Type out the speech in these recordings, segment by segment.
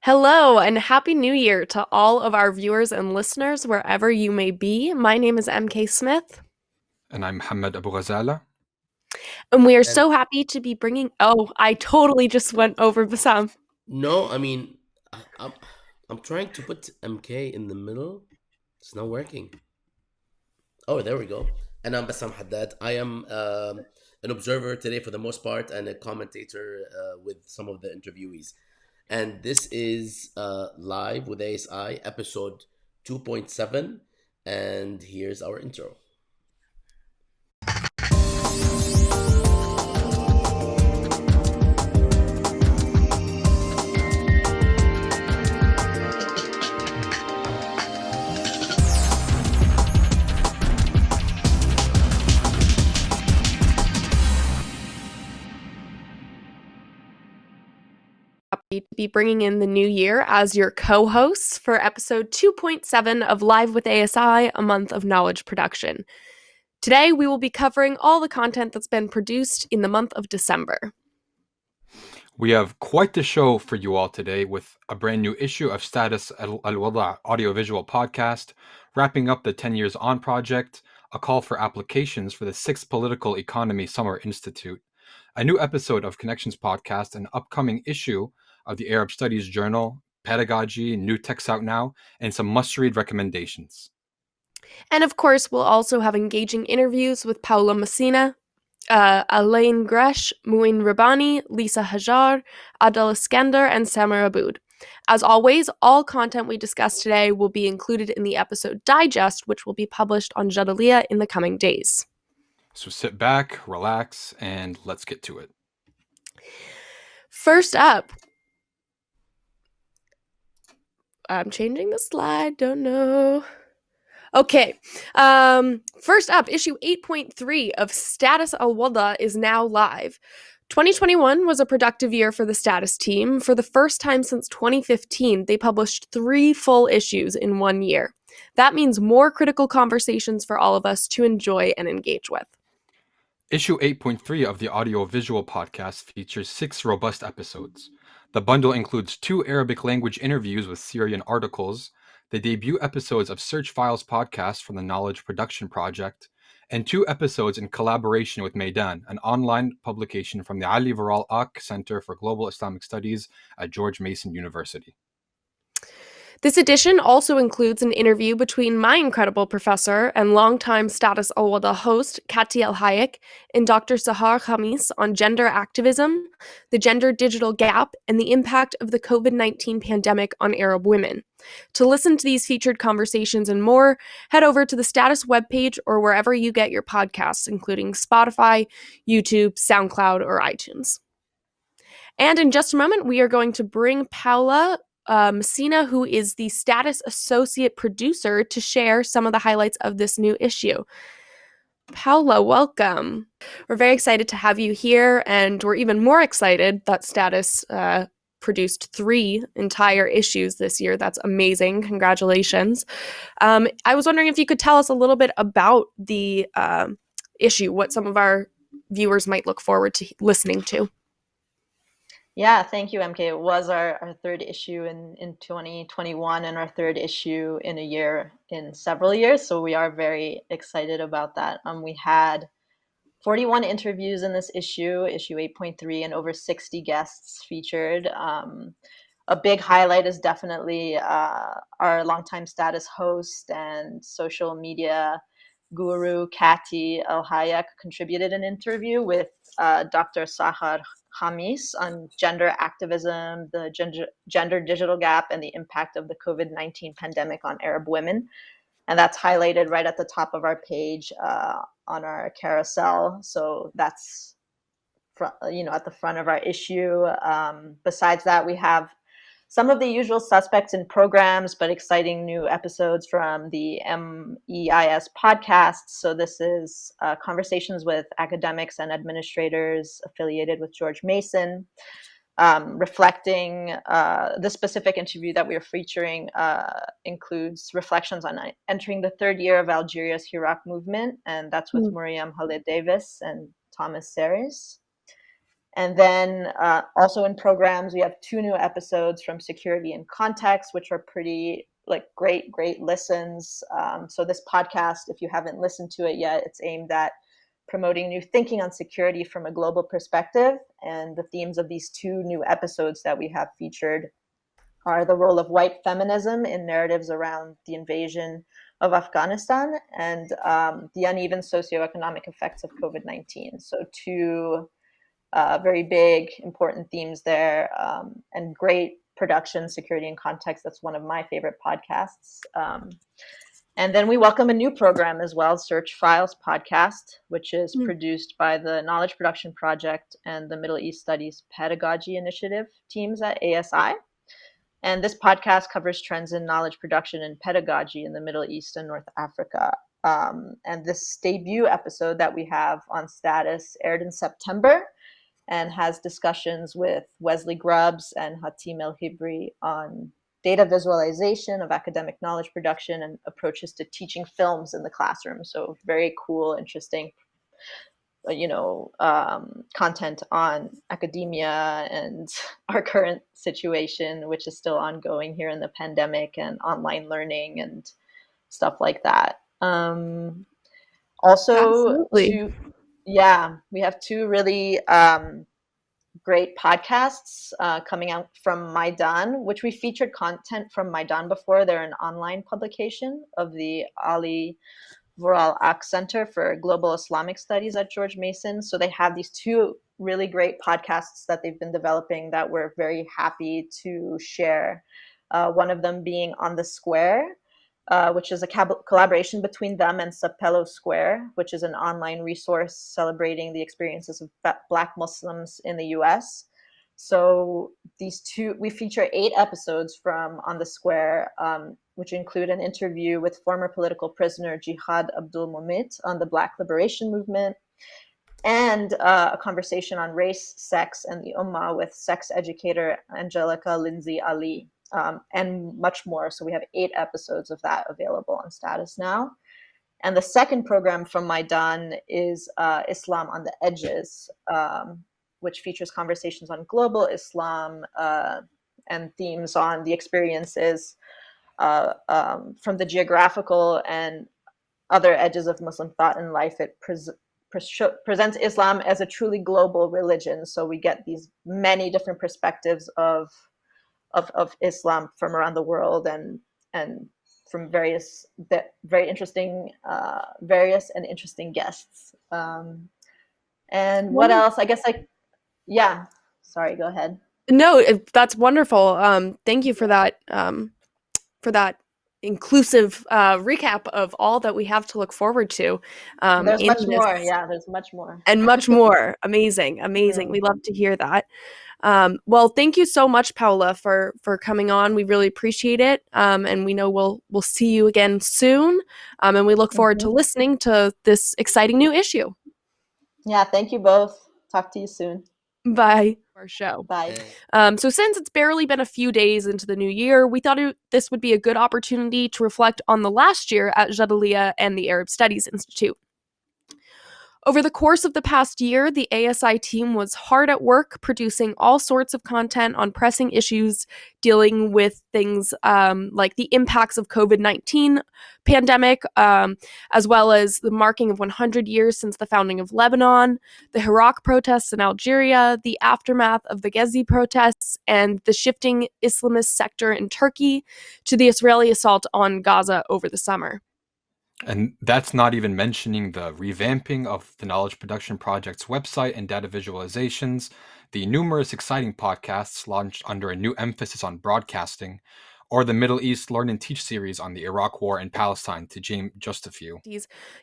Hello and Happy New Year to all of our viewers and listeners wherever you may be. My name is MK Smith, And I'm Mohammad Abou-Ghazala. and we are And so happy to be bringing. Oh, I totally just went over Bassam. no, I mean, I'm trying to put MK in the middle. It's not working. Oh, there we go. And I'm Bassam Haddad. I am an observer today for the most part and a commentator with some of the interviewees. And this is live with ASI, episode 2.7. And here's our intro. Happy to be bringing in the new year as your co hosts for episode 2.7 of Live with ASI, a month of knowledge production. Today, we will be covering all the content that's been produced in the month of December. We have quite the show for you all today with a brand new issue of Status الوضع audiovisual podcast, wrapping up the 10 Years On project, a call for applications for the 6th Political Economy Summer Institute, a new episode of Connections podcast, an upcoming issue of the Arab Studies Journal, Pedagogy, new texts out now, and some must-read recommendations. And of course, we'll also have engaging interviews with Paola Messina, Alain Gresh, Mouin Rabbani, Lisa Hajjar, Adel Iskandar, and Samer Abboud. As always, all content we discuss today will be included in the episode digest, which will be published on Jadaliya in the coming days. So sit back, relax, and let's get to it. First up, I'm changing the slide, don't know. Okay, first up, issue 8.3 of Status Al-Wada is now live. 2021 was a productive year for the Status team. For the first time since 2015, they published 3 full issues in 1 year. That means more critical conversations for all of us to enjoy and engage with. Issue 8.3 of the audiovisual podcast features 6 robust episodes. The bundle includes 2 Arabic language interviews with Syrian articles, the debut episodes of Search Files podcast from the Knowledge Production Project, and 2 episodes in collaboration with Maidan, an online publication from the Ali Viral Ak Center for Global Islamic Studies at George Mason University. This edition also includes an interview between my incredible professor and longtime Status Al-Wada host, Kati El-Hayek, and Dr. Sahar Khamis on gender activism, the gender digital gap, and the impact of the COVID-19 pandemic on Arab women. To listen to these featured conversations and more, head over to the Status webpage or wherever you get your podcasts, including Spotify, YouTube, SoundCloud, or iTunes. And in just a moment, we are going to bring Paola Messina, who is the Status Associate Producer, to share some of the highlights of this new issue. Paola, welcome. We're very excited to have you here, and we're even more excited that Status produced 3 entire issues this year. That's amazing. Congratulations. I was wondering if you could tell us a little bit about the issue, what some of our viewers might look forward to listening to. Yeah, thank you, MK. It was our third issue in 2021 and our third issue in a year in several years. So we are very excited about that. We had 41 interviews in this issue 8.3, and over 60 guests featured. A big highlight is definitely our longtime Status host and social media guru, Kati El-Hayek, contributed an interview with Dr. Sahar Khamis on gender activism, the gender digital gap, and the impact of the COVID-19 pandemic on Arab women. And that's highlighted right at the top of our page on our carousel. So that's at the front of our issue. Besides that, we have some of the usual suspects in programs, but exciting new episodes from the MEIS podcast. So this is conversations with academics and administrators affiliated with George Mason, reflecting the specific interview that we're featuring includes reflections on entering the 3rd year of Algeria's Hirak movement, and that's with Miriam Khalid Davis and Thomas Series. And then also in programs, we have 2 new episodes from Security in Context, which are pretty great listens. So this podcast, if you haven't listened to it yet, it's aimed at promoting new thinking on security from a global perspective. And the themes of these 2 new episodes that we have featured are the role of white feminism in narratives around the invasion of Afghanistan and the uneven socioeconomic effects of COVID-19. So 2 very big, important themes there, and great production, Security in Context. That's one of my favorite podcasts. And then we welcome a new program as well, Search Files Podcast, which is produced by the Knowledge Production Project and the Middle East Studies Pedagogy Initiative teams at ASI. And this podcast covers trends in knowledge production and pedagogy in the Middle East and North Africa. And this debut episode that we have on Status aired in September and has discussions with Wesley Grubbs and Hatim El-Hibri on data visualization of academic knowledge production and approaches to teaching films in the classroom. So very cool, interesting, content on academia and our current situation, which is still ongoing here in the pandemic, and online learning and stuff like that. Also, Absolutely. we have 2 really great podcasts coming out from Maidan, which we featured content from Maidan before. They're an online publication of the Ali Vural Ak Center for Global Islamic Studies at George Mason. So they have these 2 really great podcasts that they've been developing that we're very happy to share. One of them being On the Square, which is a collaboration between them and Sapelo Square, which is an online resource celebrating the experiences of Black Muslims in the US. So we feature 8 episodes from On the Square, which include an interview with former political prisoner Jihad Abdul Mumit on the Black Liberation Movement, and a conversation on race, sex, and the Ummah with sex educator Angelica Lindsay Ali. And much more. So we have 8 episodes of that available on Status now. And the second program from Maidan is Islam on the Edges, which features conversations on global Islam and themes on the experiences from the geographical and other edges of Muslim thought and life. It presents Islam as a truly global religion. So we get these many different perspectives of Islam from around the world and from various and interesting guests. And what else? I guess sorry, go ahead. No, that's wonderful. Thank you for that inclusive recap of all that we have to look forward to. There's much more. Yeah, there's much more. And much more. Amazing. We love to hear that. Well, thank you so much, Paola, for coming on. We really appreciate it. And we know we'll see you again soon. And we look forward to listening to this exciting new issue. Yeah, thank you both. Talk to you soon. Bye. Our show. Bye. So since it's barely been a few days into the new year, we thought this would be a good opportunity to reflect on the last year at Jadaliyya and the Arab Studies Institute. Over the course of the past year, the ASI team was hard at work producing all sorts of content on pressing issues dealing with things like the impacts of COVID-19 pandemic, as well as the marking of 100 years since the founding of Lebanon, the Iraq protests in Algeria, the aftermath of the Gezi protests, and the shifting Islamist sector in Turkey, to the Israeli assault on Gaza over the summer. And that's not even mentioning the revamping of the Knowledge Production Project's website and data visualizations, the numerous exciting podcasts launched under a new emphasis on broadcasting, or the Middle East Learn and Teach series on the Iraq War and Palestine, to name just a few.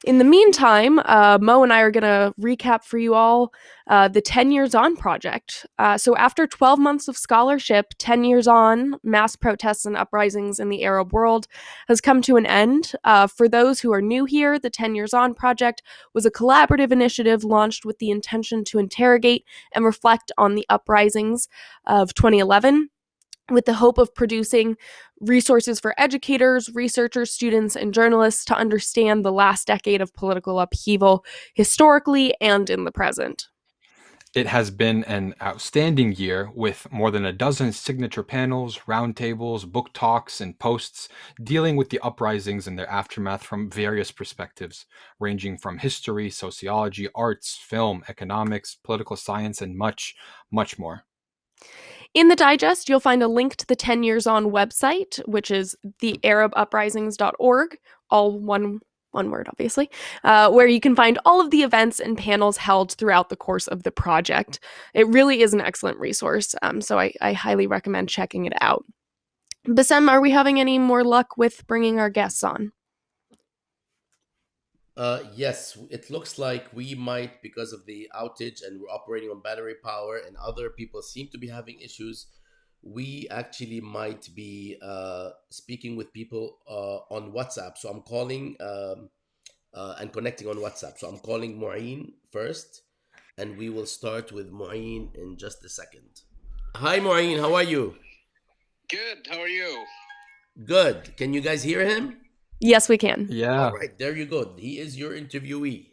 In the meantime, Mo and I are going to recap for you all the 10 Years On project. So after 12 months of scholarship, 10 Years On, mass protests and uprisings in the Arab world, has come to an end. For those who are new here, the 10 Years On project was a collaborative initiative launched with the intention to interrogate and reflect on the uprisings of 2011, with the hope of producing resources for educators, researchers, students, and journalists to understand the last decade of political upheaval historically and in the present. It has been an outstanding year with more than a dozen signature panels, roundtables, book talks, and posts dealing with the uprisings and their aftermath from various perspectives, ranging from history, sociology, arts, film, economics, political science, and much, much more. In the digest, you'll find a link to the 10 Years On website, which is thearabuprisings.org, all one word, obviously, where you can find all of the events and panels held throughout the course of the project. It really is an excellent resource, so I highly recommend checking it out. Bassem, are we having any more luck with bringing our guests on? Yes, it looks like we might, because of the outage and we're operating on battery power and other people seem to be having issues, we actually might be speaking with people on WhatsApp. So I'm calling and connecting on WhatsApp. So I'm calling Mouin first, and we will start with Mouin in just a second. Hi, Mouin, how are you? Good, how are you? Good. Can you guys hear him? Yes, we can. Yeah. All right, there you go. He is your interviewee.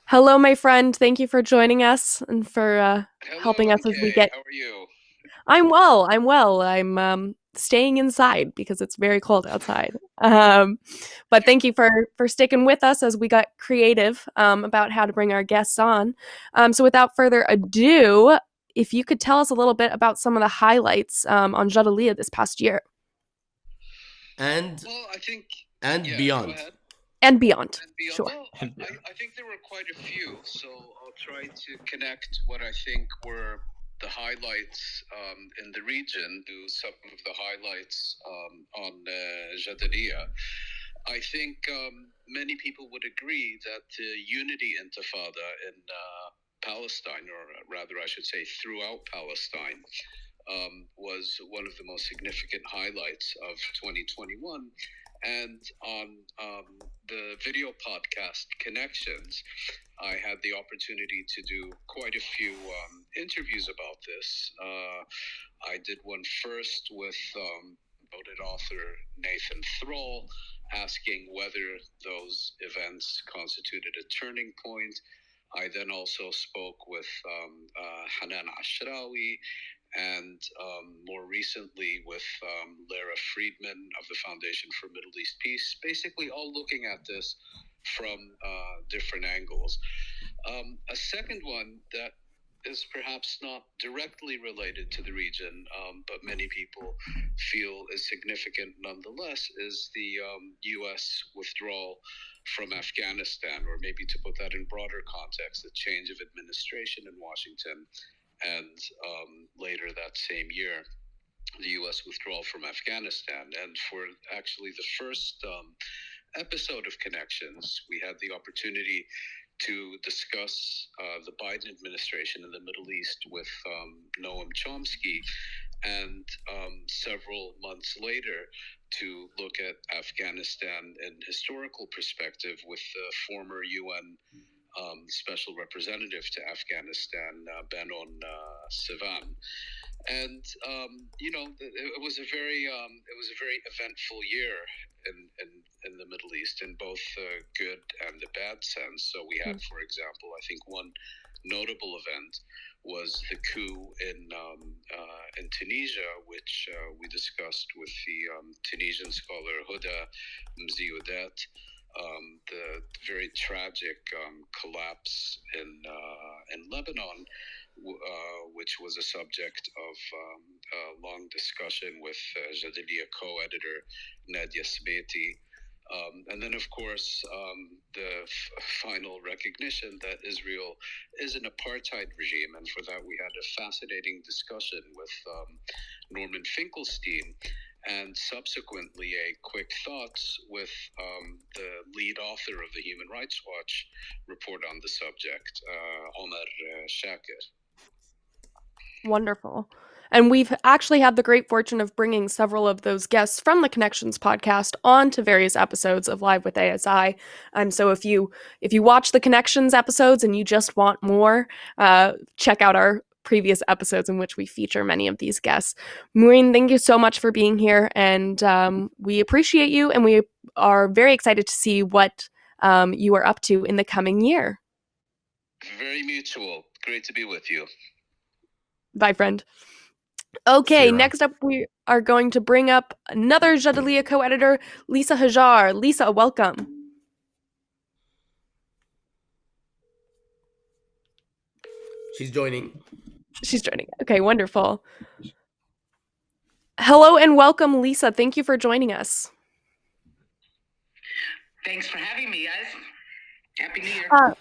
Hello, my friend. Thank you for joining us and for helping us as we MK. get. How are you? I'm well. I'm staying inside because it's very cold outside. But thank you for sticking with us as we got creative about how to bring our guests on. So without further ado, if you could tell us a little bit about some of the highlights on Jadaliya this past year And Well, I think beyond. Go ahead. and beyond. And beyond. Sure. Well, I think there were quite a few, so I'll try to connect what I think were the highlights in the region to some of the highlights on Jadaliya. I think many people would agree that the Unity Intifada in Palestine, or rather I should say throughout Palestine, was one of the most significant highlights of 2021. And on the video podcast Connections, I had the opportunity to do quite a few interviews about this. I did one first with noted author Nathan Thrall, asking whether those events constituted a turning point. I then also spoke with Hanan Ashrawi, and more recently with Lara Friedman of the Foundation for Middle East Peace, basically all looking at this from different angles. A second one that is perhaps not directly related to the region, but many people feel is significant nonetheless, is the U.S. withdrawal from Afghanistan, or maybe to put that in broader context, the change of administration in Washington, and later that same year, the U.S. withdrawal from Afghanistan. And for actually the first episode of Connections, we had the opportunity to discuss the Biden administration in the Middle East with Noam Chomsky, and several months later to look at Afghanistan in historical perspective with the former UN Special Representative to Afghanistan, Benon Sivan. And it was a very eventful year in the Middle East, in both the good and the bad sense. So we had, for example, I think one notable event was the coup in Tunisia, which we discussed with the Tunisian scholar Huda Mzioudet. The very tragic collapse in Lebanon, which was a subject of long discussion with Jadaliya co-editor Nadia Sbeiti. And then, of course, the final recognition that Israel is an apartheid regime. And for that, we had a fascinating discussion with Norman Finkelstein, and subsequently a quick thoughts with the lead author of the Human Rights Watch report on the subject, Omar Shakir. Wonderful. And we've actually had the great fortune of bringing several of those guests from the Connections podcast on to various episodes of Live with ASI. So if you watch the Connections episodes and you just want more, check out our previous episodes in which we feature many of these guests. Mouin, thank you so much for being here, and we appreciate you, and we are very excited to see what you are up to in the coming year. Very mutual. great to be with you. Bye, friend. Okay, Sira. next up we are going to bring up another Jadalia co-editor, Lisa Hajjar. Lisa, welcome. She's joining. She's joining. Okay, wonderful. Hello and welcome, Lisa. Thank you for joining us. Thanks for having me, guys. Happy New Year.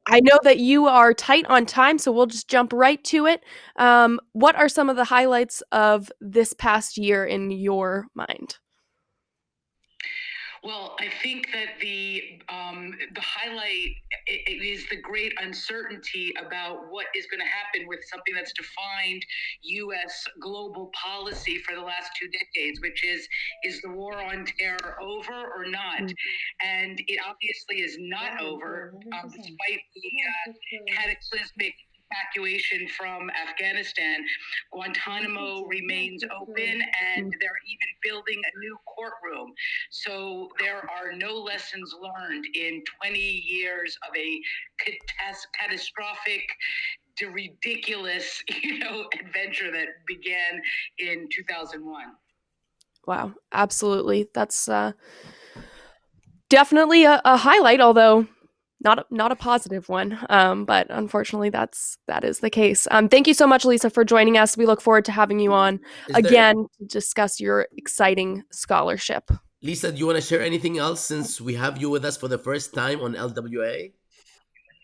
I know that you are tight on time, so we'll just jump right to it. What are some of the highlights of this past year in your mind? Well, I think that the highlight it is the great uncertainty about what is going to happen with something that's defined U.S. global policy for the last 2 decades, which is the war on terror over or not? And it obviously is not over, despite the cataclysmic evacuation from Afghanistan. Guantanamo remains open, and they're even building a new courtroom. So there are no lessons learned in 20 years of a catastrophic, ridiculous, adventure that began in 2001. Wow, absolutely. That's definitely a highlight, although not a positive one. But unfortunately, that is the case. Thank you so much, Lisa, for joining us. We look forward to having you on again to discuss your exciting scholarship. Lisa, do you want to share anything else since we have you with us for the first time on LWA?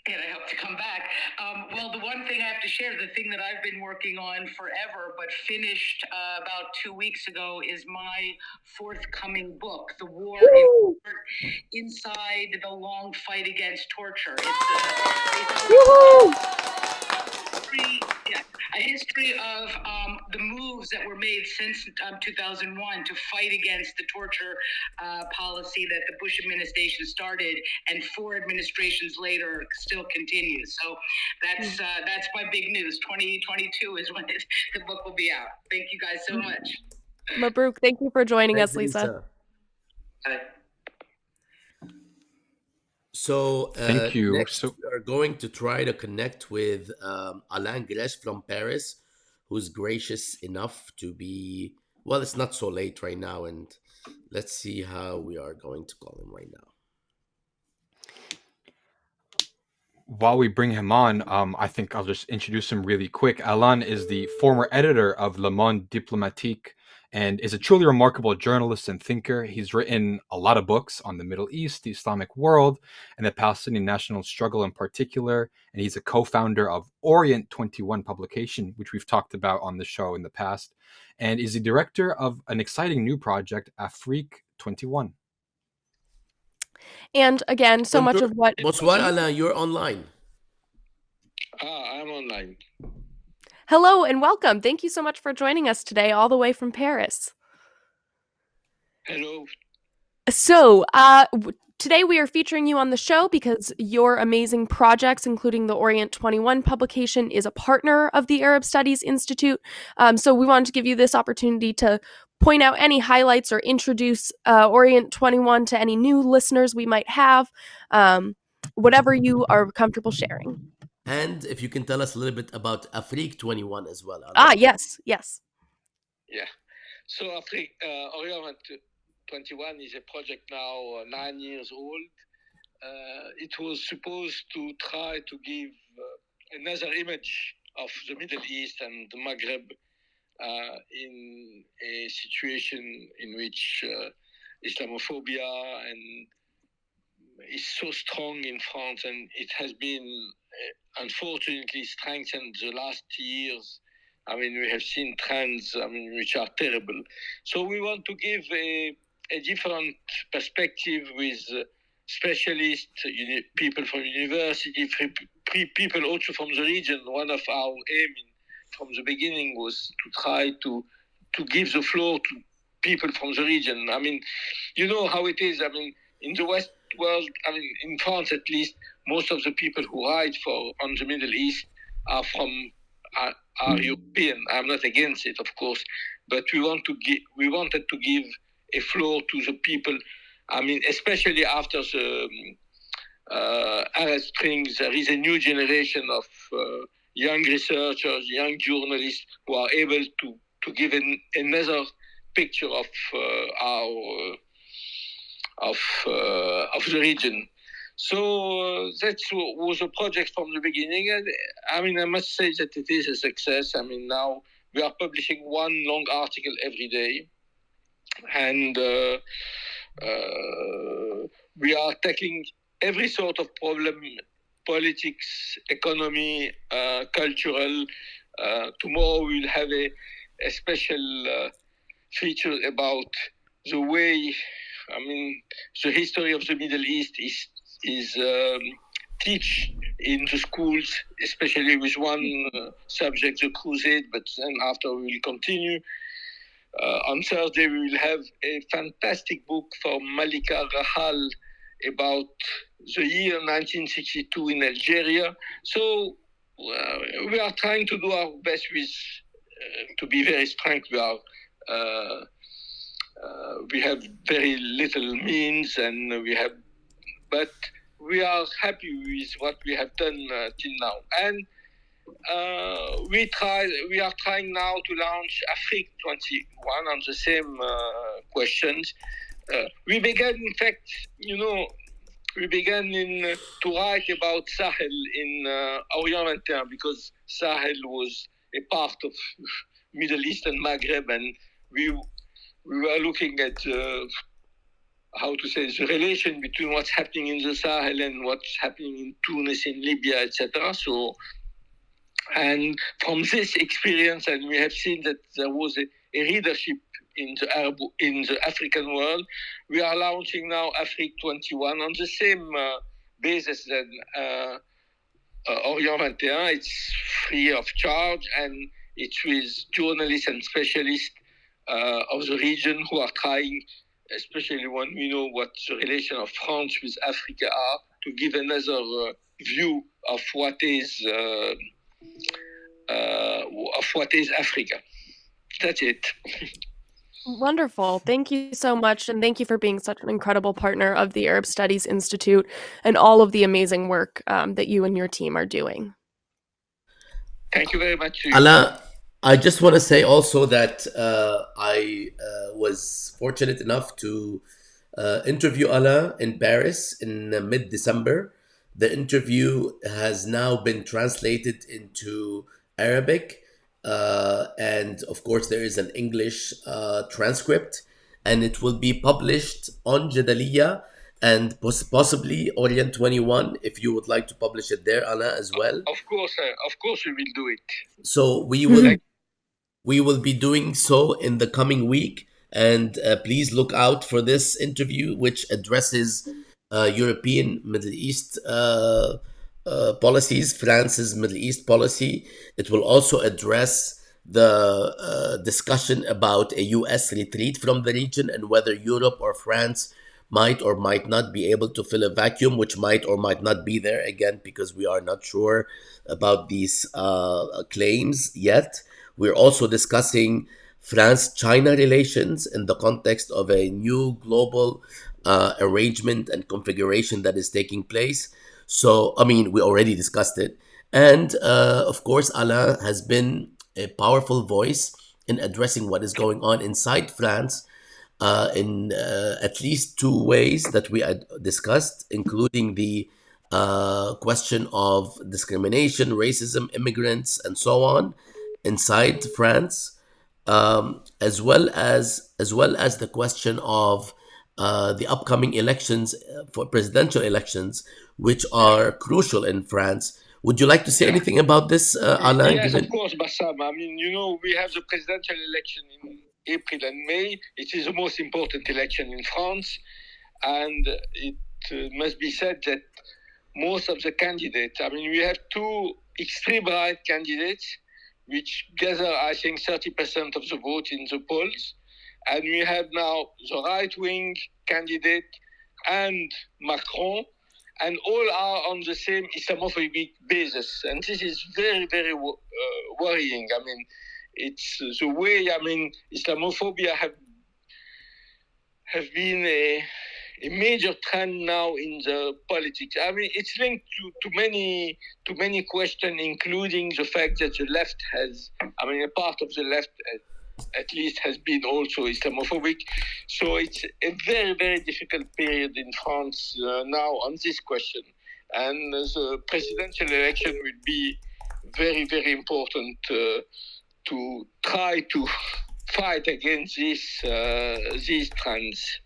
And I hope to come back. Well, the one thing I have to share, the thing that I've been working on forever, but finished about 2 weeks ago, is my forthcoming book, The War Inside the Long Fight Against Torture. A history of the moves that were made since 2001 to fight against the torture policy that the Bush administration started, and 4 administrations later still continues. So that's my big news. 2022 is when the book will be out. Thank you guys so much. Mabruk, thank you for joining us, Lisa. Bye. So Thank you. Next, we are going to try to connect with Alain Gresh from Paris, who's gracious enough to be, well, it's not so late right now, and let's see how we are going to call him right now. While we bring him on, I think I'll just introduce him really quick. Alain is the former editor of Le Monde Diplomatique and is a truly remarkable journalist and thinker. He's written a lot of books on the Middle East, the Islamic world, and the Palestinian national struggle in particular. And he's a co-founder of Orient 21 publication, which we've talked about on the show in the past, and is the director of an exciting new project, Afrique 21. And again, so much of what... Bonsoir, Alain, you're online. I'm online. Hello and welcome. Thank you so much for joining us today, all the way from Paris. Hello. So, today we are featuring you on the show because your amazing projects, including the Orient 21 publication, is a partner of the Arab Studies Institute. So we wanted to give you this opportunity to point out any highlights or introduce Orient 21 to any new listeners we might have, whatever you are comfortable sharing. And if you can tell us a little bit about Afrique 21 as well. Yes. Yeah. So Afrique, Orient 21 is a project now 9 years old. It was supposed to try to give another image of the Middle East and the Maghreb in a situation in which Islamophobia is so strong in France, and it has been unfortunately strengthened the last years. I mean, we have seen trends, which are terrible. So we want to give a different perspective with specialists, people from university, people also from the region. One of our aim from the beginning was to try to give the floor to people from the region. I mean, you know how it is. I mean, in the West world, I mean, in France at least, most of the people who write on the Middle East are European. I'm not against it, of course, but we wanted to give a floor to the people. I mean, especially after the Arab Spring, there is a new generation of young researchers, young journalists who are able to give another picture of the region. So that was a project from the beginning. And I mean, I must say that it is a success. I mean, now we are publishing one long article every day, and we are tackling every sort of problem: politics, economy, cultural. Tomorrow we'll have a special feature about the way, I mean, the history of the Middle East is teach in the schools, especially with one subject, the Crusade, but then after we will continue. On Thursday, we will have a fantastic book from Malika Rahal about the year 1962 in Algeria. So we are trying to do our best with, to be very frank, we have very little means, and but we are happy with what we have done till now. And we are trying now to launch Afrique 21 on the same questions. We began, in fact, we began to write about Sahel in Orient 21 because Sahel was a part of Middle East and Maghreb, and we were looking at how to say the relation between what's happening in the Sahel and what's happening in Tunis, in Libya, etc. So, and from this experience, and we have seen that there was a readership in the African world. We are launching now Afrique 21 on the same basis than Orient 21. It's free of charge, and it's with journalists and specialists of the region who are trying, especially when we know what the relation of France with Africa are, to give another view of what is Africa. That's it. Wonderful. Thank you so much. And thank you for being such an incredible partner of the Arab Studies Institute and all of the amazing work that you and your team are doing. Thank you very much. Alain, I just want to say also that I was fortunate enough to interview Alain in Paris in mid-December. The interview has now been translated into Arabic. And of course, there is an English transcript, and it will be published on Jadaliya and possibly Orient 21 if you would like to publish it there, Alain, as well. Of course, we will do it. So we will be doing so in the coming week, and please look out for this interview, which addresses European Middle East policies, France's Middle East policy. It will also address the discussion about a US retreat from the region and whether Europe or France might or might not be able to fill a vacuum, which might or might not be there, again, because we are not sure about these claims yet. We're also discussing France-China relations in the context of a new global arrangement and configuration that is taking place. So, I mean, we already discussed it. And, of course, Alain has been a powerful voice in addressing what is going on inside France in at least two ways that we had discussed, including the question of discrimination, racism, immigrants, and so on inside France, as well as the question of the upcoming elections for presidential elections, which are crucial in France. Would you like to say anything about this, Alain? Yes, of course, Bassam. I mean, we have the presidential election in April and May. It is the most important election in France. And it must be said that most of the candidates, I mean, we have two extreme right candidates, which gather, I think, 30% of the vote in the polls. And we have now the right-wing candidate and Macron, and all are on the same Islamophobic basis. And this is very, very worrying. I mean, it's the way, I mean, Islamophobia have been a major trend now in the politics. I mean, it's linked to many questions, including the fact that the left has, I mean, a part of the left at least has been also Islamophobic. So it's a very, very difficult period in France now on this question. And the presidential election will be very, very important to try to fight against these trends.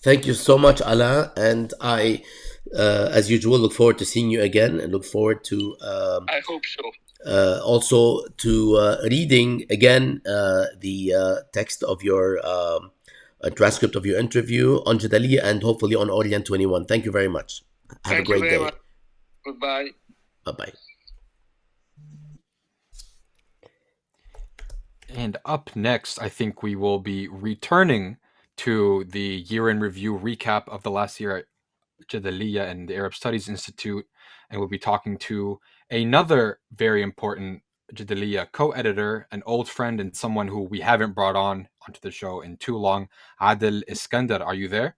Thank you so much, Alain. And I, as usual, look forward to seeing you again, and look forward to I hope so. also to reading again the text of your a transcript of your interview on Jadaliya and hopefully on Orient 21. Thank you very much. Have a great day. Much. Goodbye. Bye-bye. And up next, I think we will be returning to the year in review recap of the last year at Jadaliya and the Arab Studies Institute. And we'll be talking to another very important Jadaliya co-editor, an old friend and someone who we haven't brought onto the show in too long, Adel Iskandar. Are you there?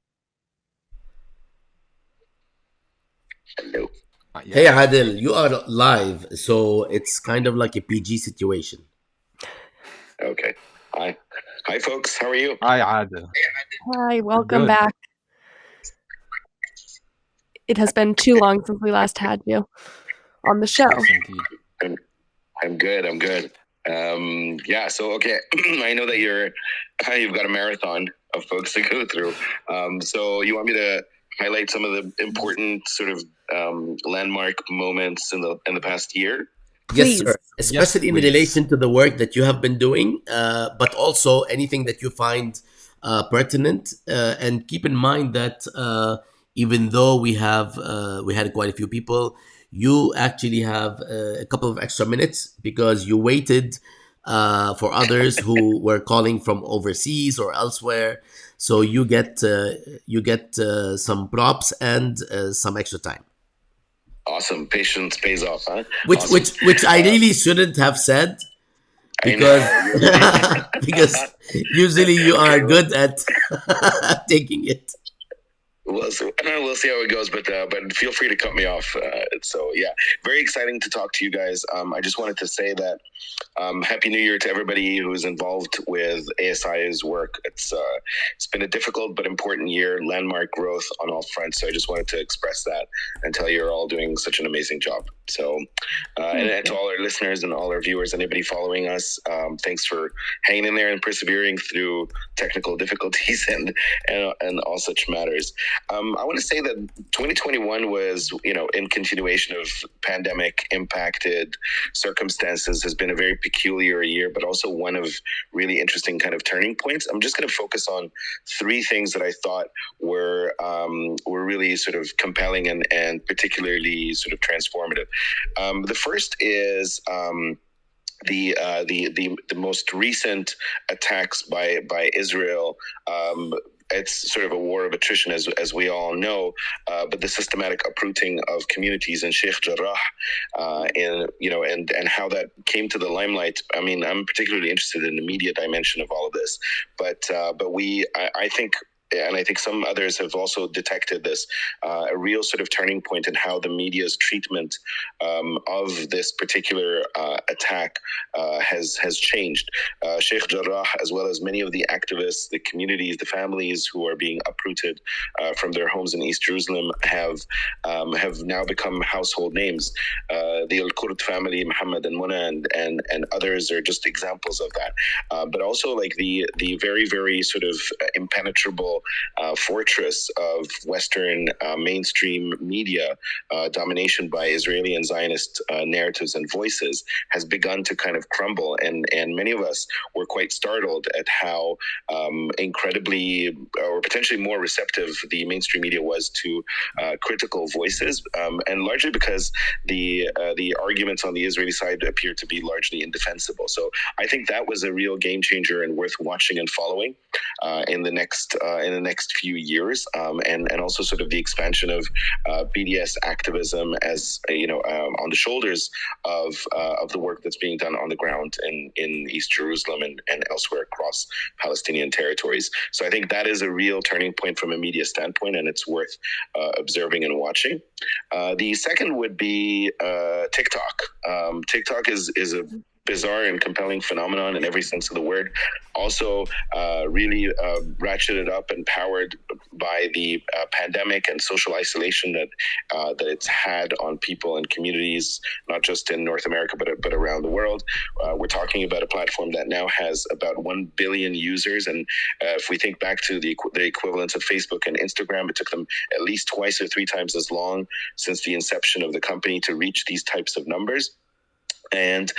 Hello. Yeah. Hey, Adel, you are live, so it's kind of like a PG situation. Okay. Hi, folks. How are you? Hi, Adel. Hi, welcome Good. back. It has been too long since we last had you on the show. Yes, indeed. I'm good. Yeah. So okay, I know that you've got a marathon of folks to go through. So you want me to highlight some of the important sort of landmark moments in the past year? Yes, Please. sir. Especially in relation to the work that you have been doing, but also anything that you find pertinent. And keep in mind that even though we had quite a few people, you actually have a couple of extra minutes because you waited for others who were calling from overseas or elsewhere. So you get some props and some extra time. Awesome. Patience pays off, huh? Which I really shouldn't have said, because because usually you are good at taking it. We'll see how it goes, but feel free to cut me off. So yeah, very exciting to talk to you guys. I just wanted to say that Happy New Year to everybody who is involved with ASI's work. It's been a difficult but important year, landmark growth on all fronts. So I just wanted to express that and tell you you're all doing such an amazing job. So and to all our listeners and all our viewers, anybody following us, thanks for hanging in there and persevering through technical difficulties and all such matters. I want to say that 2021 was, in continuation of pandemic impacted circumstances, has been a very peculiar year, but also one of really interesting kind of turning points. I'm just going to focus on three things that I thought were really sort of compelling and particularly sort of transformative. The first is the most recent attacks by Israel. It's sort of a war of attrition, as we all know, but the systematic uprooting of communities in Sheikh Jarrah, and how that came to the limelight. I mean, I'm particularly interested in the media dimension of all of this, but I think. And I think some others have also detected this, a real sort of turning point in how the media's treatment of this particular attack has changed. Sheikh Jarrah, as well as many of the activists, the communities, the families who are being uprooted from their homes in East Jerusalem have now become household names. The Al-Qurt family, Mohammad and Mouna, and others are just examples of that. But also like the very, very sort of impenetrable fortress of Western mainstream media domination by Israeli and Zionist narratives and voices has begun to kind of crumble. And many of us were quite startled at how incredibly or potentially more receptive the mainstream media was to critical voices, and largely because the arguments on the Israeli side appear to be largely indefensible. So I think that was a real game changer and worth watching and following in the in the next few years, and also sort of the expansion of BDS activism as on the shoulders of the work that's being done on the ground in East Jerusalem and elsewhere across Palestinian territories. So I think that is a real turning point from a media standpoint, and it's worth observing and watching. The second would be TikTok. TikTok is a bizarre and compelling phenomenon in every sense of the word. Also really ratcheted up and powered by the pandemic and social isolation that it's had on people and communities, not just in North America, but around the world. We're talking about a platform that now has about 1 billion users. And if we think back to the equivalents of Facebook and Instagram, it took them at least twice or three times as long since the inception of the company to reach these types of numbers. And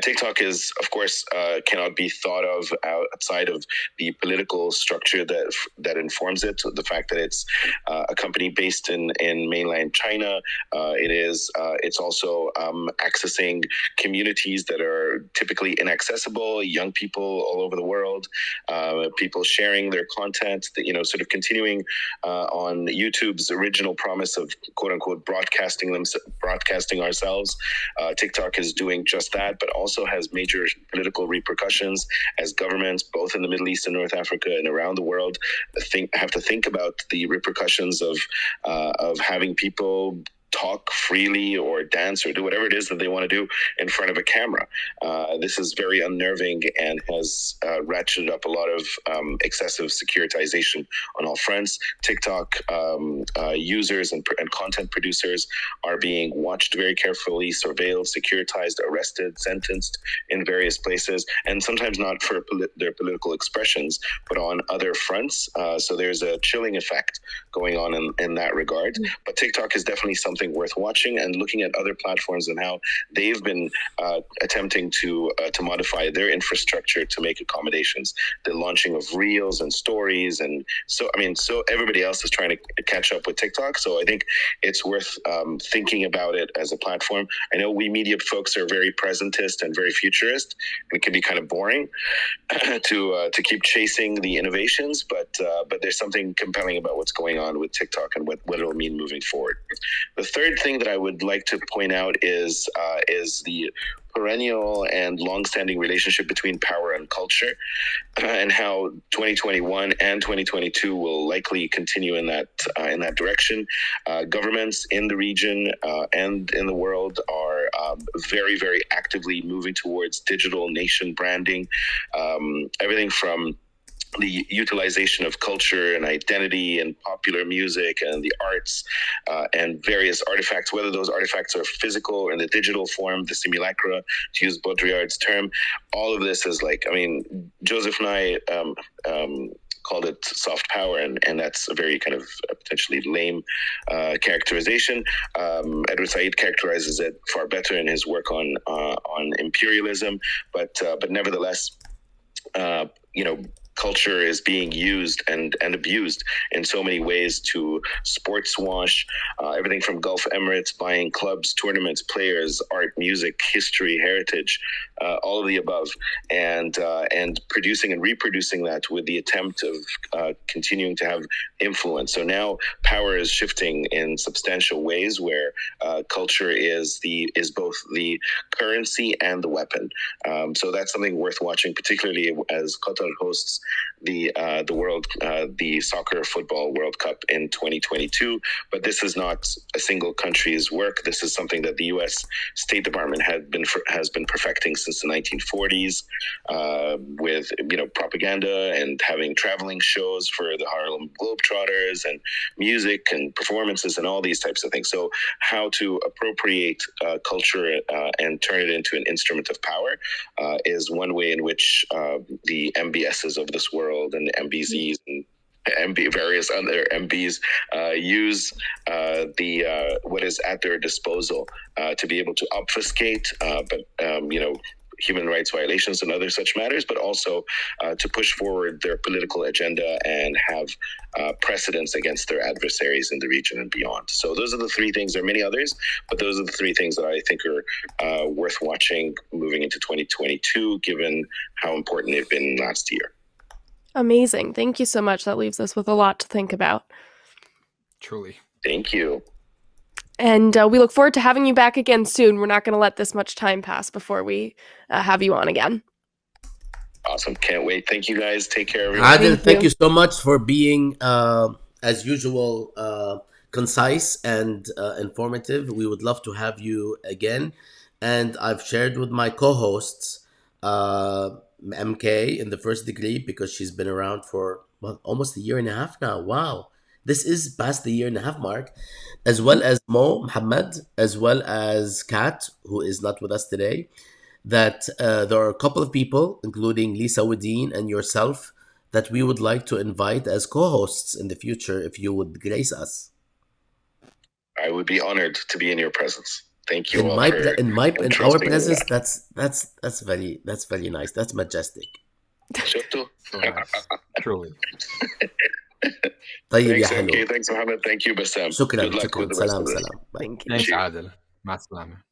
TikTok is, of course, cannot be thought of outside of the political structure that informs it. So the fact that it's a company based in mainland China, it's also accessing communities that are typically inaccessible, young people all over the world, people sharing their content, sort of continuing on YouTube's original promise of quote unquote broadcasting ourselves. TikTok is doing just that, but also has major political repercussions as governments, both in the Middle East and North Africa and around the world, have to think about the repercussions of having people talk freely or dance or do whatever it is that they want to do in front of a camera. This is very unnerving and has ratcheted up a lot of excessive securitization on all fronts. TikTok users and content producers are being watched very carefully, surveilled, securitized, arrested, sentenced in various places, and sometimes not for their political expressions, but on other fronts. So there's a chilling effect going on in that regard. But TikTok is definitely something worth watching and looking at other platforms and how they've been attempting to modify their infrastructure to make accommodations. The launching of reels and stories, and so everybody else is trying to catch up with TikTok. So I think it's worth thinking about it as a platform. I know we media folks are very presentist and very futurist, and it can be kind of boring to keep chasing the innovations, but there's something compelling about what's going on with TikTok and what it'll mean moving forward. The third thing that I would like to point out is the perennial and long-standing relationship between power and culture, and how 2021 and 2022 will likely continue in that direction. Governments in the region and in the world are very, very actively moving towards digital nation branding. Everything from the utilization of culture and identity and popular music and the arts and various artifacts, whether those artifacts are physical or in the digital form, the simulacra, to use Baudrillard's term. All of this is Joseph and I called it soft power, and that's a very kind of potentially lame characterization. Edward Said characterizes it far better in his work on imperialism, but nevertheless, culture is being used and abused in so many ways to sports wash, everything from Gulf Emirates buying clubs, tournaments, players, art, music, history, heritage, all of the above, and producing and reproducing that with the attempt of continuing to have influence. So now power is shifting in substantial ways where culture is both the currency and the weapon. So that's something worth watching, particularly as Qatar hosts the soccer football World Cup in 2022. But this is not a single country's work. This is something that the U.S. State Department has been perfecting since the 1940s, with propaganda and having traveling shows for the Harlem Globetrotters and music and performances and all these types of things. So how to appropriate culture and turn it into an instrument of power is one way in which the MBSs of this world and the MBZs and various other MBs use what is at their disposal to be able to obfuscate, human rights violations and other such matters, but also to push forward their political agenda and have precedence against their adversaries in the region and beyond. So those are the three things. There are many others, but those are the three things that I think are worth watching moving into 2022, given how important they've been last year. Amazing. Thank you so much. That leaves us with a lot to think about. Truly. Thank you. And we look forward to having you back again soon. We're not going to let this much time pass before we have you on again. Awesome. Can't wait. Thank you guys. Take care, everyone. Adel, Thank thank you. you so much for being, as usual, concise and informative. We would love to have you again. And I've shared with my co-hosts, MK in the first degree, because she's been around for almost a year and a half now. Wow. This is past the year and a half mark, as well as Mohammad, as well as Kat, who is not with us today. That there are a couple of people, including Lisa Wadeen and yourself, that we would like to invite as co-hosts in the future if you would grace us. I would be honored to be in your presence. Thank you In all my for in our trusting me with presence, that. that's very nice. That's majestic. شفتوا؟ Truly. طيب يا Thanks, حلو. MK. Thanks, Mohammed. Thank you, Bassam. شكرا Good luck شكرا. with the rest سلام of this. سلام. Bye. Thank you. Thanks, Cheers. Adel. مع السلامة.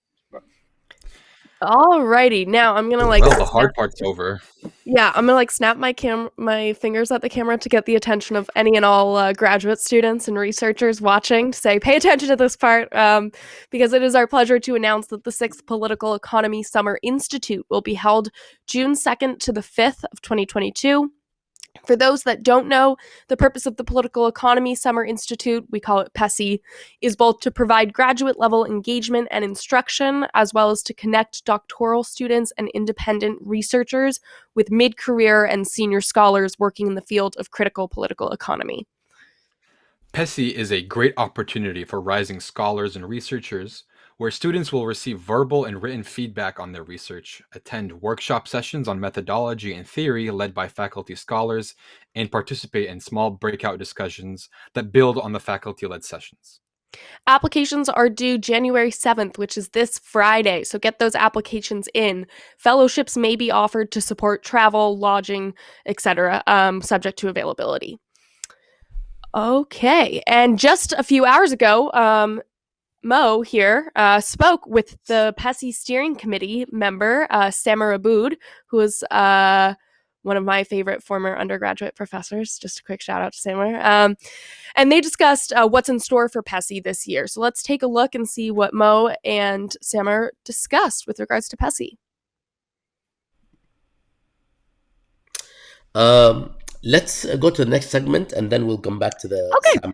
Alrighty, now I'm gonna Well, the hard part's over. Yeah, I'm gonna snap my fingers at the camera to get the attention of any and all graduate students and researchers watching to say, pay attention to this part, because it is our pleasure to announce that the 6th Political Economy Summer Institute will be held June 2nd to the 5th of 2022. For those that don't know, the purpose of the Political Economy Summer Institute, we call it PESI, is both to provide graduate level engagement and instruction, as well as to connect doctoral students and independent researchers with mid-career and senior scholars working in the field of critical political economy. PESI is a great opportunity for rising scholars and researchers, where students will receive verbal and written feedback on their research, attend workshop sessions on methodology and theory led by faculty scholars, and participate in small breakout discussions that build on the faculty-led sessions. Applications are due January 7th, which is this Friday, so get those applications in. Fellowships may be offered to support travel, lodging, etc., subject to availability. Okay, and just a few hours ago, Mo here spoke with the PESI steering committee member, Samer Abboud, who is one of my favorite former undergraduate professors. Just a quick shout out to Samer. And they discussed what's in store for PESI this year. So let's take a look and see what Mo and Samer discussed with regards to PESI. Let's go to the next segment, and then we'll come back to the. Okay.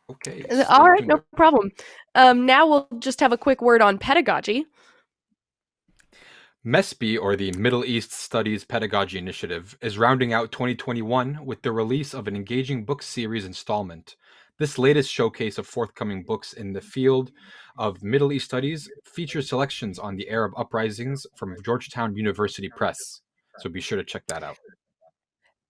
Okay. All right, no problem. Now we'll just have a quick word on pedagogy. MESPI, or the Middle East Studies Pedagogy Initiative, is rounding out 2021 with the release of an engaging book series installment. This latest showcase of forthcoming books in the field of Middle East Studies features selections on the Arab uprisings from Georgetown University Press, so be sure to check that out.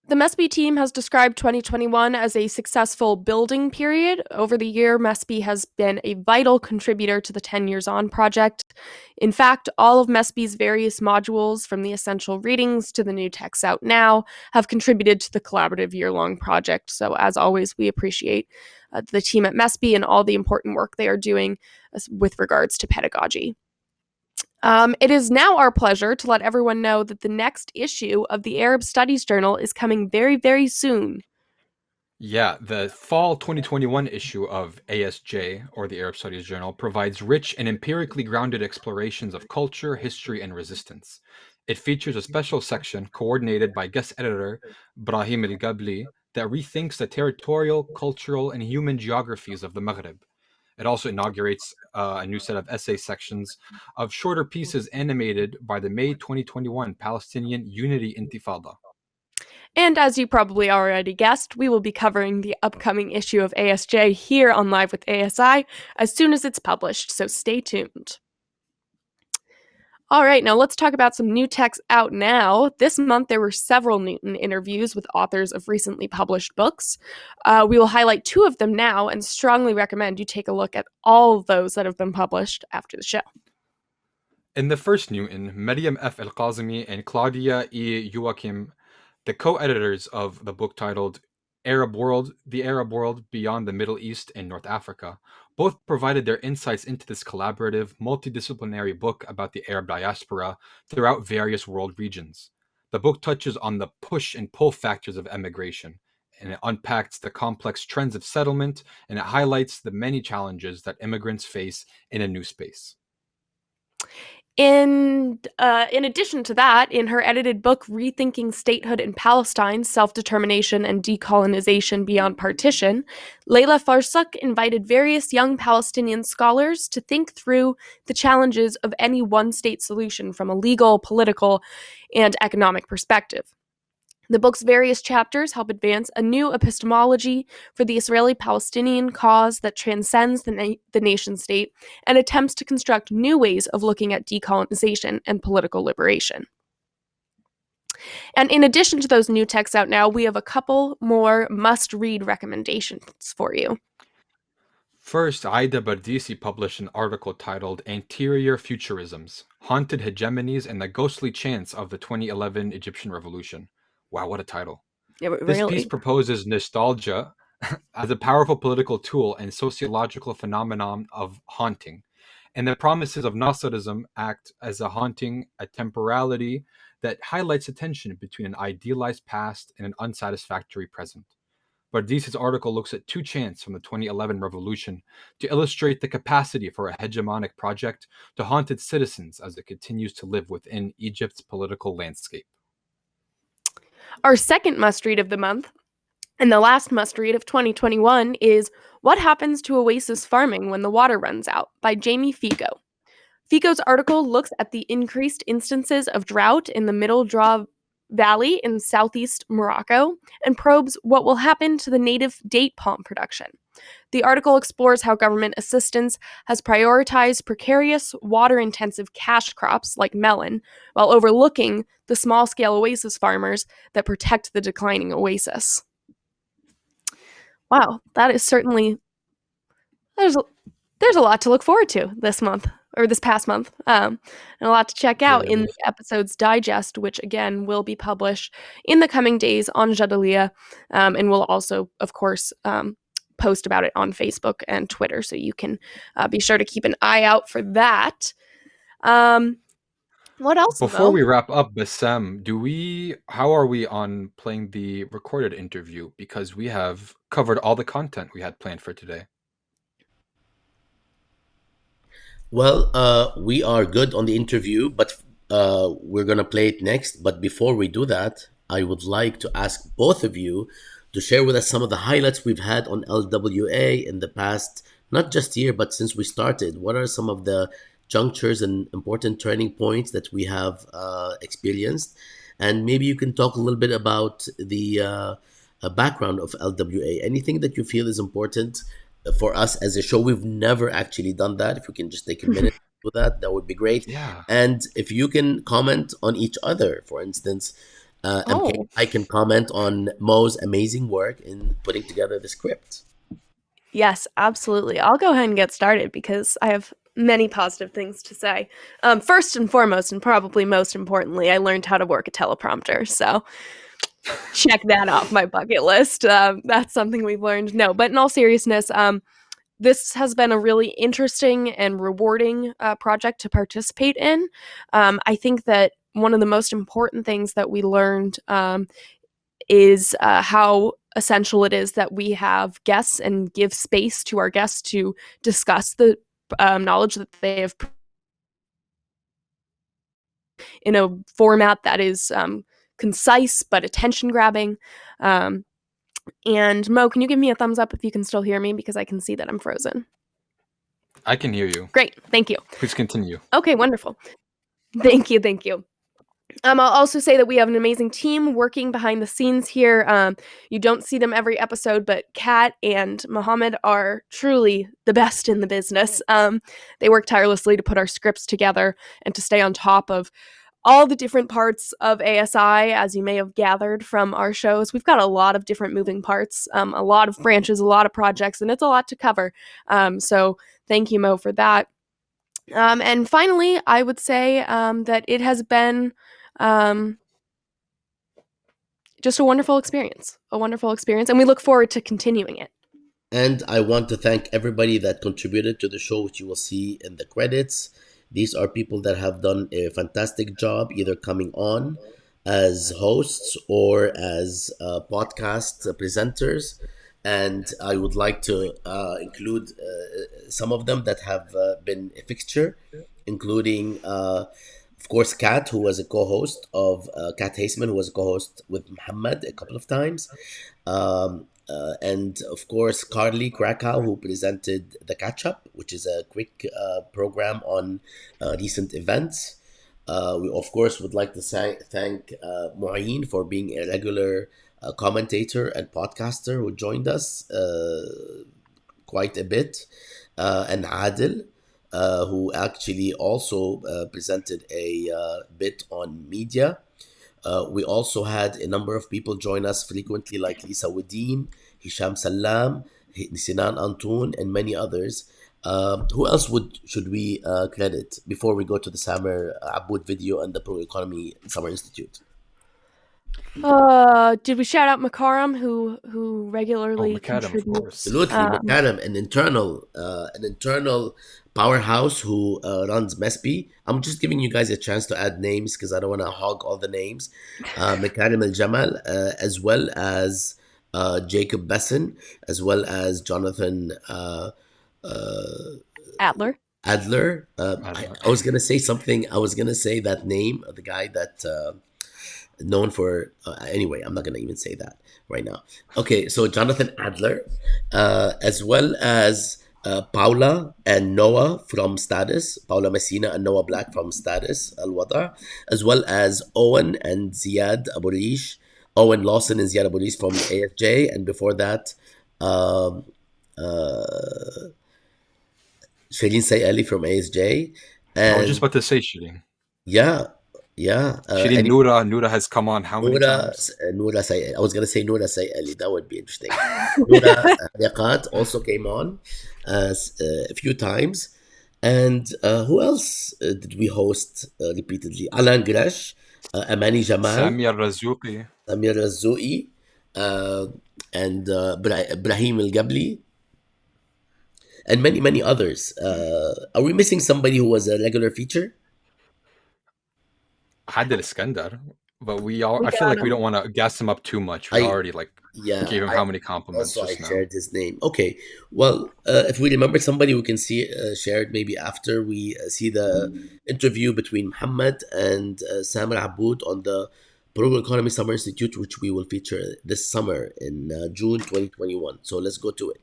The MESPI team has described 2021 as a successful building period. Over the year, MESPI has been a vital contributor to the 10 Years On project. In fact, all of MESPI's various modules, from the essential readings to the new texts out now, have contributed to the collaborative year-long project. So as always, we appreciate the team at MESPI and all the important work they are doing with regards to pedagogy. It is now our pleasure to let everyone know that the next issue of the Arab Studies Journal is coming very, very soon. Yeah, the fall 2021 issue of ASJ, or the Arab Studies Journal, provides rich and empirically grounded explorations of culture, history, and resistance. It features a special section coordinated by guest editor Brahim El-Gabli that rethinks the territorial, cultural, and human geographies of the Maghreb. It also inaugurates a new set of essay sections of shorter pieces animated by the May 2021 Palestinian Unity Intifada. And as you probably already guessed, we will be covering the upcoming issue of ASJ here on Live with ASI as soon as it's published, so stay tuned. All right, now let's talk about some new texts out now. This month, there were several Newton interviews with authors of recently published books. We will highlight 2 of them now and strongly recommend you take a look at all of those that have been published after the show. In the first Newton, Maryam F. El-Qazimi and Claudia E. Joachim, the co-editors of the book titled The Arab World Beyond the Middle East and North Africa, both provided their insights into this collaborative, multidisciplinary book about the Arab diaspora throughout various world regions. The book touches on the push and pull factors of emigration, and it unpacks the complex trends of settlement, and it highlights the many challenges that immigrants face in a new space. In addition to that, in her edited book, Rethinking Statehood in Palestine, Self-Determination and Decolonization Beyond Partition, Leila Farsuk invited various young Palestinian scholars to think through the challenges of any one-state solution from a legal, political, and economic perspective. The book's various chapters help advance a new epistemology for the Israeli-Palestinian cause that transcends the nation-state and attempts to construct new ways of looking at decolonization and political liberation. And in addition to those new texts out now, we have a couple more must-read recommendations for you. First, Aida Bardisi published an article titled Anterior Futurisms, Haunted Hegemonies and the Ghostly Chance of the 2011 Egyptian Revolution. Wow, what a title. Yeah, This really. piece proposes nostalgia as a powerful political tool and sociological phenomenon of haunting, and the promises of Nasserism act as a haunting, a temporality that highlights a tension between an idealized past and an unsatisfactory present. Bardisi's article looks at two chants from the 2011 revolution to illustrate the capacity for a hegemonic project to haunt its citizens as it continues to live within Egypt's political landscape. Our second must-read of the month, and the last must-read of 2021, is What Happens to Oasis Farming When the Water Runs Out by Jamie Fico. Fico's article looks at the increased instances of drought in the Middle Drah Valley in southeast Morocco and probes what will happen to the native date palm production. The article explores how government assistance has prioritized precarious, water-intensive cash crops like melon, while overlooking the small-scale oasis farmers that protect the declining oasis. Wow, that is certainly... There's a lot to look forward to this month, or this past month, and a lot to check out in the episode's digest, which again will be published in the coming days on Jadaliya, and we'll also, of course, post about it on Facebook and Twitter, so you can be sure to keep an eye out for that. What else? Before we wrap up, Bassem, how are we on playing the recorded interview? Because we have covered all the content we had planned for today. Well, we are good on the interview, but we're going to play it next. But before we do that, I would like to ask both of you to share with us some of the highlights we've had on LWA in the past, not just year, but since we started. What are some of the junctures and important turning points that we have experienced? And maybe you can talk a little bit about the background of LWA, anything that you feel is important for us as a show. We've never actually done that. If we can just take a minute with that would be great. Yeah. And if you can comment on each other, for instance, MK, I can comment on Mo's amazing work in putting together the script. Yes, absolutely. I'll go ahead and get started because I have many positive things to say. First and foremost, and probably most importantly, I learned how to work a teleprompter. So check that off my bucket list. That's something we've learned. No, but in all seriousness, this has been a really interesting and rewarding project to participate in. I think that one of the most important things that we learned is how essential it is that we have guests and give space to our guests to discuss the knowledge that they have in a format that is concise but attention-grabbing. And Mo, can you give me a thumbs up if you can still hear me, because I can see that I'm frozen. I can hear you. Great, thank you. Please continue. Okay, wonderful. Thank you. I'll also say that we have an amazing team working behind the scenes here. You don't see them every episode, but Kat and Mohammad are truly the best in the business. They work tirelessly to put our scripts together and to stay on top of all the different parts of ASI, as you may have gathered from our shows. We've got a lot of different moving parts, a lot of branches, a lot of projects, and it's a lot to cover. So thank you, Mo, for that. And finally, I would say that it has been just a wonderful experience, and we look forward to continuing it. And I want to thank everybody that contributed to the show, which you will see in the credits. These are people that have done a fantastic job, either coming on as hosts or as podcast presenters. And I would like to include some of them that have been a fixture, including, of course, Kat, who was a co-host of Kat Haseman, who was a co-host with Mohammad a couple of times. And of course, Carly Krakow, who presented The Catch Up, which is a quick program on recent events. We, of course, would like to thank Mouin for being a regular commentator and podcaster who joined us quite a bit, and Adel, who actually also presented a bit on media. We also had a number of people join us frequently, like Lisa Wadeen, Hisham Salam, Sinan Antoun, and many others. Who else should we credit before we go to the Samer Abboud video and the Pro Economy Summer Institute? Did we shout out Makaram, who regularly McAdam, of contributes? course. Absolutely, McAdam, an internal powerhouse who runs MESPI. I'm just giving you guys a chance to add names because I don't want to hog all the names. McAdam Al Jamal, as well as Jacob Besson, as well as Jonathan Adler. Adler. I was gonna say something. I was gonna say that name, the guy that known for. Anyway, I'm not gonna even say that right now. Okay, so Jonathan Adler, as well as Paula and Noah from Status, Paola Messina and Noah Black from Status, الوضع, as well as Owen and Ziad Abou-Rish, Owen Lawson and Ziad Abou-Rish from ASJ, and before that, Shireen Sayali from ASJ. And I was just about to say Shireen. Yeah. Shireen Noura has come on how many times? Noura Sayali. I was going to say Noura Sayali. That would be interesting. Noura Riqat also came on a few times. And who else did we host repeatedly? Alain Gresh, Amani Jamal, Samir Razouqi, and Brahim Al-Gabli, and many, many others. Are we missing somebody who was a regular feature? Adel Iskandar, but I feel like we don't want to gas him up too much. We already gave him how many compliments also just I now. shared his name. Okay, well, if we remember somebody, we can see shared maybe after we see the interview between Mohammad and Samer Abboud on the Pro Economy Summer Institute, which we will feature this summer in June 2021. So let's go to it.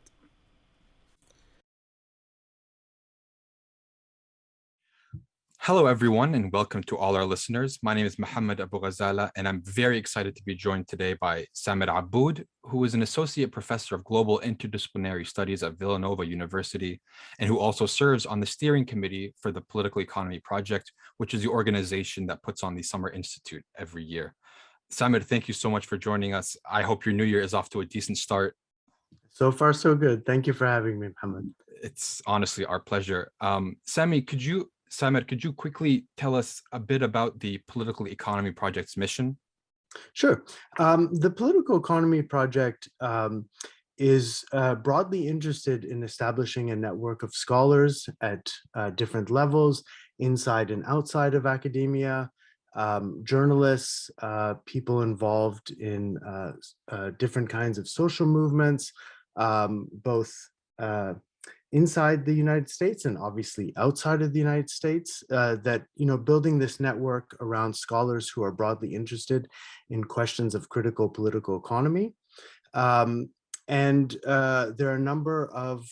Hello, everyone, and welcome to all our listeners. My name is Mohammad Abou-Ghazala, and I'm very excited to be joined today by Samer Abboud, who is an associate professor of global interdisciplinary studies at Villanova University, and who also serves on the steering committee for the Political Economy Project, which is the organization that puts on the Summer Institute every year. Samer, thank you so much for joining us. I hope your new year is off to a decent start. So far, so good. Thank you for having me, Mohammad. It's honestly our pleasure. Samer, could you quickly tell us a bit about the Political Economy Project's mission? Sure. The Political Economy Project is broadly interested in establishing a network of scholars at different levels, inside and outside of academia, journalists, people involved in different kinds of social movements, both inside the United States and obviously outside of the United States, that, building this network around scholars who are broadly interested in questions of critical political economy. And there are a number of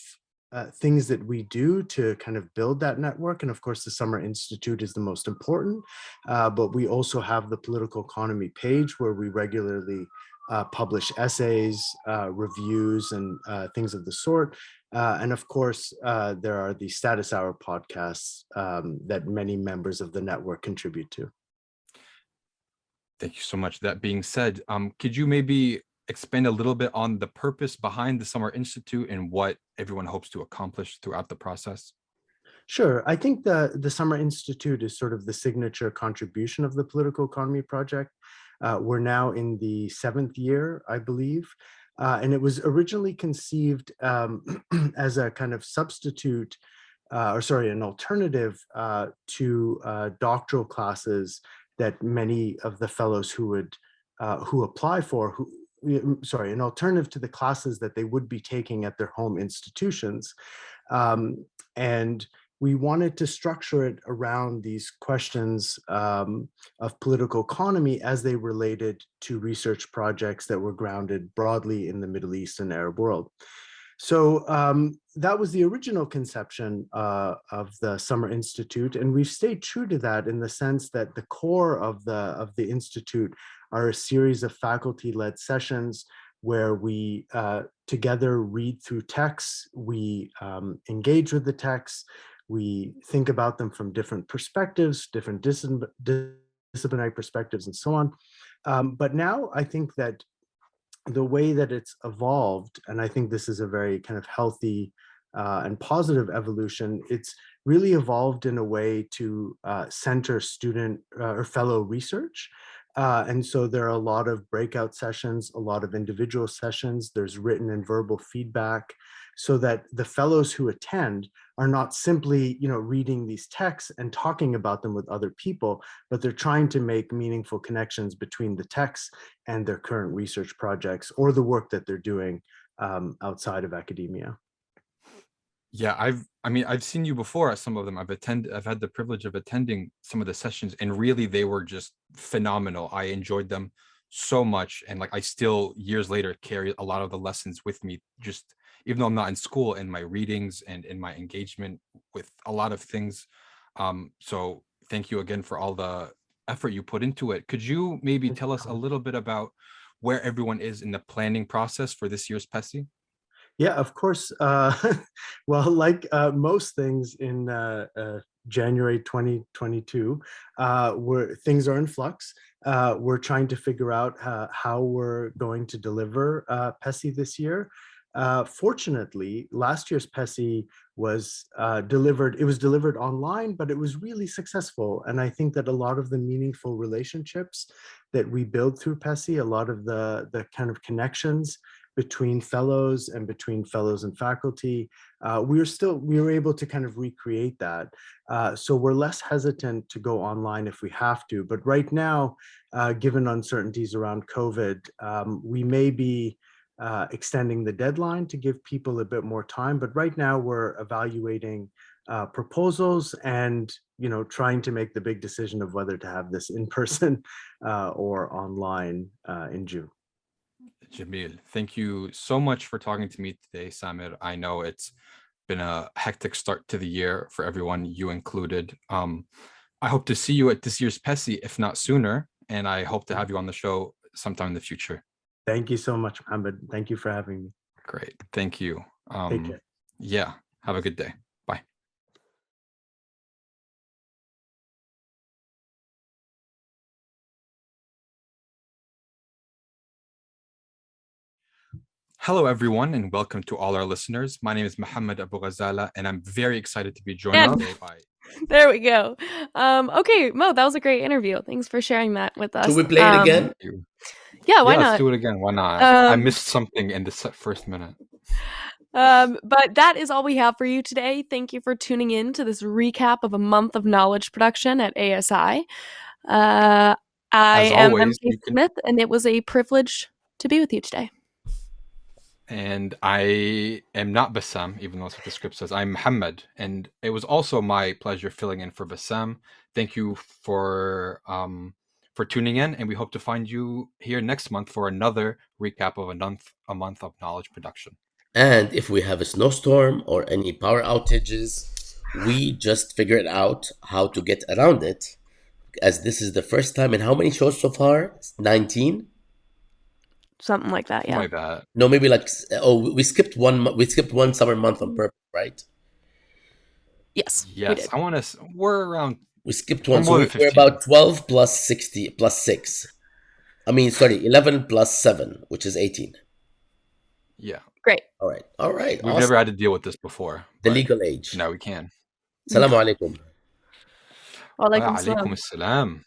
things that we do to kind of build that network. And of course, the Summer Institute is the most important, but we also have the Political Economy page where we regularly publish essays, reviews, and things of the sort. And of course, there are the Status Hour podcasts that many members of the network contribute to. Thank you so much. That being said, could you maybe expand a little bit on the purpose behind the Summer Institute and what everyone hopes to accomplish throughout the process? Sure. I think the Summer Institute is sort of the signature contribution of the Political Economy Project. We're now in the 7th year, I believe. And it was originally conceived as a kind of substitute, an alternative to doctoral classes that many of the fellows who apply for, an alternative to the classes that they would be taking at their home institutions. And we wanted to structure it around these questions of political economy as they related to research projects that were grounded broadly in the Middle East and Arab world. So that was the original conception of the Summer Institute, and we've stayed true to that in the sense that the core of the Institute are a series of faculty-led sessions where we together read through texts, we engage with the texts, we think about them from different perspectives, different disciplinary perspectives, and so on. But now I think that the way that it's evolved, and I think this is a very kind of healthy and positive evolution, it's really evolved in a way to center student or fellow research. And so there are a lot of breakout sessions, a lot of individual sessions, there's written and verbal feedback, so that the fellows who attend are not simply, reading these texts and talking about them with other people, but they're trying to make meaningful connections between the texts and their current research projects or the work that they're doing outside of academia. Yeah, I've seen you before at some of them. I've had the privilege of attending some of the sessions, and really they were just phenomenal. I enjoyed them so much, and I still years later carry a lot of the lessons with me, just even though I'm not in school, in my readings and in my engagement with a lot of things. So thank you again for all the effort you put into it. Could you maybe tell us a little bit about where everyone is in the planning process for this year's PESI? Yeah, of course. Well, like most things in January 2022, where things are in flux. We're trying to figure out how we're going to deliver PESI this year. Fortunately, last year's PESI was delivered. It was delivered online, but it was really successful. And I think that a lot of the meaningful relationships that we build through PESI, a lot of the kind of connections between fellows and between fellows and faculty, we were able to kind of recreate that. So we're less hesitant to go online if we have to. But right now, given uncertainties around COVID, we may be extending the deadline to give people a bit more time. But right now we're evaluating proposals and trying to make the big decision of whether to have this in person or online in June. Jamil, thank you so much for talking to me today, Samer. I know it's been a hectic start to the year for everyone, you included. I hope to see you at this year's PESI, if not sooner, and I hope to have you on the show sometime in the future. Thank you so much, Mohammad. Thank you for having me. Great, thank you. Take care. Yeah, have a good day. Bye. Hello, everyone, and welcome to all our listeners. My name is Mohammad Abou-Ghazala, and I'm very excited to be joined today by... There we go. Okay, Mo, that was a great interview. Thanks for sharing that with us. Should we play it again? Yeah, why not? Let's do it again. Why not? I missed something in the first minute. But that is all we have for you today. Thank you for tuning in to this recap of a month of knowledge production at ASI. I am MK Smith, and it was a privilege to be with you today. And I am not Bassam, even though that's what the script says. I'm Mohammad, and it was also my pleasure filling in for Bassam. Thank you for tuning in, and we hope to find you here next month for another recap of a month of knowledge production. And if we have a snowstorm or any power outages, we just figured out how to get around it, as this is the first time in how many shows so far? 19? Something like that, yeah. Like that. No, maybe we skipped one summer month on purpose, right? Yes. Yes, we're around. We skipped one, so we're about 12 plus 60 plus 6. 11 plus 7, which is 18. Yeah. Great. All right. We've never had to deal with this before. The legal age. Now we can. Assalamu alaikum. Wa alaikum assalam.